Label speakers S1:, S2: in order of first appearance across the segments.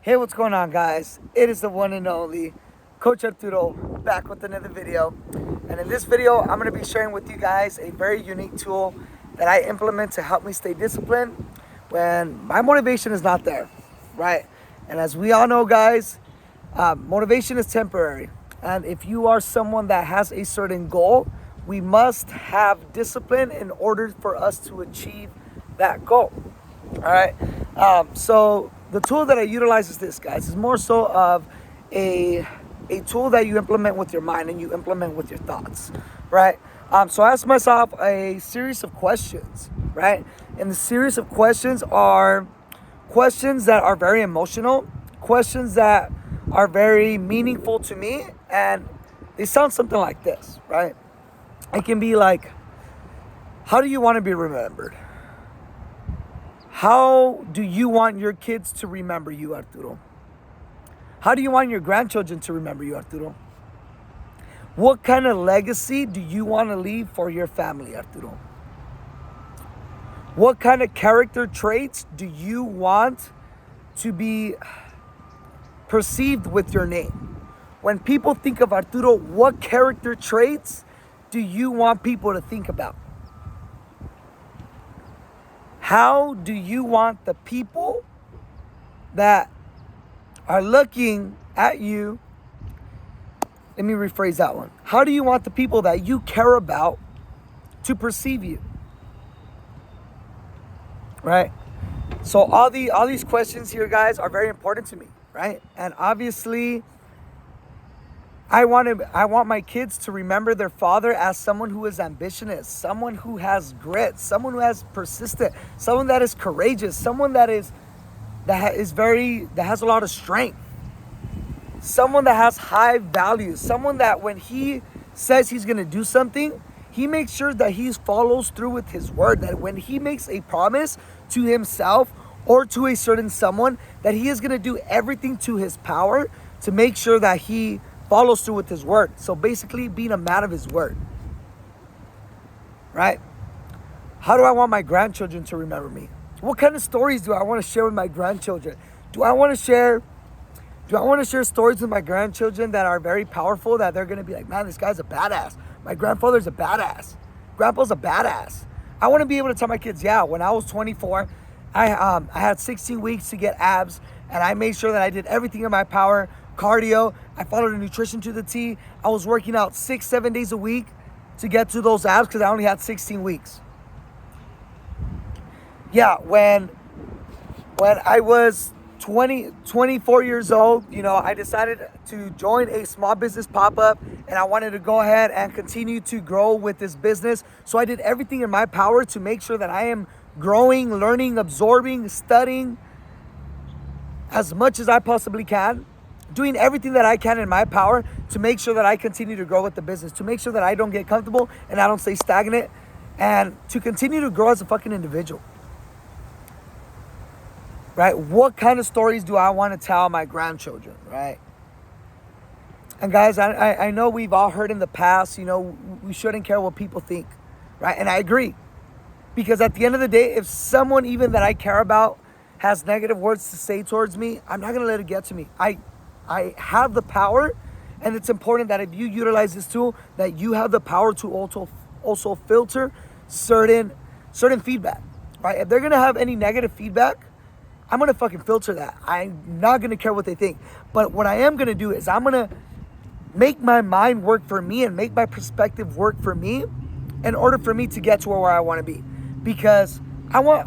S1: Hey, what's going on, guys? It is the one and only Coach Arturo back with another video. And in this video, I'm going to be sharing with you guys a very unique tool that I implement to help me stay disciplined when my motivation is not there, right? And as we all know, guys, motivation is temporary. And if you are someone that has a certain goal, we must have discipline in order for us to achieve that goal. All right. So the tool that I utilize is this, guys. Is more so of a tool that you implement with your mind and you implement with your thoughts, right? So I asked myself a series of questions, right? And the series of questions are questions that are very emotional, questions that are very meaningful to me, and they sound something like this, right? It can be like, how do you want to be remembered? How do you want your kids to remember you, Arturo? How do you want your grandchildren to remember you, Arturo? What kind of legacy do you want to leave for your family, Arturo? What kind of character traits do you want to be perceived with your name? When people think of Arturo, what character traits do you want people to think about? How do you want the people that are looking at you? Let me rephrase that one. How do you want the people that you care about to perceive you? Right? So all these questions here, guys, are very important to me, right? And obviously, I want my kids to remember their father as someone who is ambitious, someone who has grit, someone who has persistent, someone that is courageous, someone that has a lot of strength, someone that has high values, someone that when he says he's going to do something, he makes sure that he follows through with his word, that when he makes a promise to himself or to a certain someone, that he is going to do everything to his power to make sure that he follows through with his word. So basically being a man of his word, right? How do I want my grandchildren to remember me? What kind of stories do I want to share with my grandchildren? Do I want to share stories with my grandchildren that are very powerful, that they're going to be like, man, this guy's a badass. My grandfather's a badass. Grandpa's a badass. I want to be able to tell my kids, yeah, when I was 24, I had 16 weeks to get abs, and I made sure that I did everything in my power. Cardio, I followed the nutrition to the T. I was working out 6-7 days a week to get to those abs because I only had 16 weeks. Yeah, when I was 24 years old, I decided to join a small business pop-up, and I wanted to go ahead and continue to grow with this business. So I did everything in my power to make sure that I am growing, learning, absorbing, studying as much as I possibly can. Doing everything that I can in my power to make sure that I continue to grow with the business, to make sure that I don't get comfortable and I don't stay stagnant, and to continue to grow as a fucking individual. Right? What kind of stories do I want to tell my grandchildren, right? And guys, I know we've all heard in the past, we shouldn't care what people think, right? And I agree. Because at the end of the day, if someone even that I care about has negative words to say towards me, I'm not going to let it get to me. I have the power, and it's important that if you utilize this tool, that you have the power to also filter certain feedback, right? If they're gonna have any negative feedback, I'm gonna fucking filter that. I'm not gonna care what they think. But what I am gonna do is I'm gonna make my mind work for me and make my perspective work for me in order for me to get to where I want to be. Because I want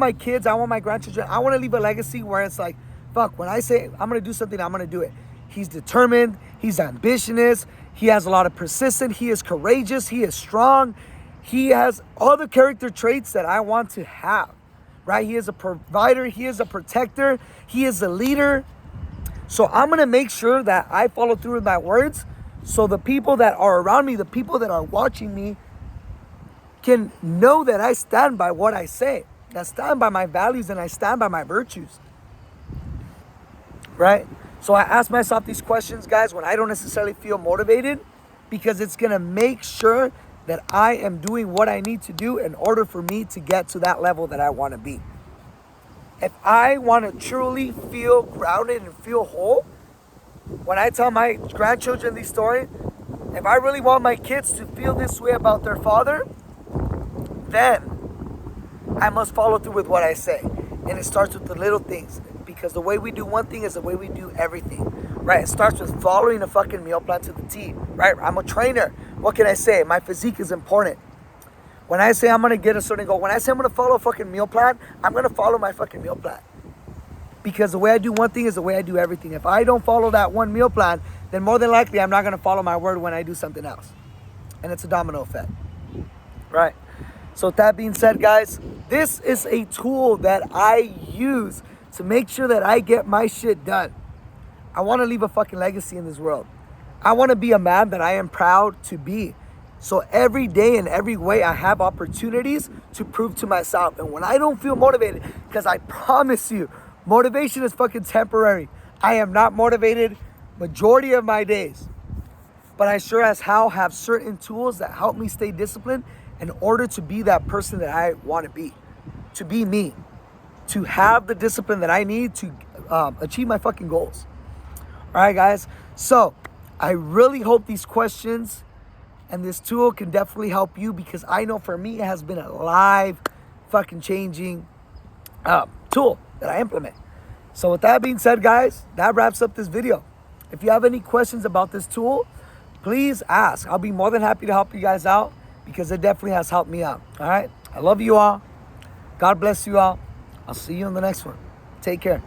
S1: my kids, I want my grandchildren, I want to leave a legacy where it's like, fuck, when I say I'm going to do something, I'm going to do it. He's determined. He's ambitious. He has a lot of persistence. He is courageous. He is strong. He has all the character traits that I want to have, right? He is a provider. He is a protector. He is a leader. So I'm going to make sure that I follow through with my words so the people that are around me, the people that are watching me, can know that I stand by what I say. I stand by my values and I stand by my virtues. Right? So I ask myself these questions, guys, when I don't necessarily feel motivated, because it's going to make sure that I am doing what I need to do in order for me to get to that level that I want to be. If I want to truly feel grounded and feel whole, when I tell my grandchildren these stories, if I really want my kids to feel this way about their father, then I must follow through with what I say. And it starts with the little things. Because the way we do one thing is the way we do everything. Right? It starts with following a fucking meal plan to the T. Right? I'm a trainer. What can I say? My physique is important. When I say I'm going to get a certain goal, when I say I'm going to follow a fucking meal plan, I'm going to follow my fucking meal plan. Because the way I do one thing is the way I do everything. If I don't follow that one meal plan, then more than likely I'm not going to follow my word when I do something else. And it's a domino effect. Right? So with that being said, guys, this is a tool that I use to make sure that I get my shit done. I want to leave a fucking legacy in this world. I want to be a man that I am proud to be. So every day in every way, I have opportunities to prove to myself. And when I don't feel motivated, because I promise you, motivation is fucking temporary. I am not motivated majority of my days. But I sure as hell have certain tools that help me stay disciplined in order to be that person that I want to be me, to have the discipline that I need to achieve my fucking goals. All right, guys. So I really hope these questions and this tool can definitely help you, because I know for me it has been a live fucking changing tool that I implement. So with that being said, guys, that wraps up this video. If you have any questions about this tool, please ask. I'll be more than happy to help you guys out, because it definitely has helped me out. All right. I love you all. God bless you all. I'll see you in the next one. Take care.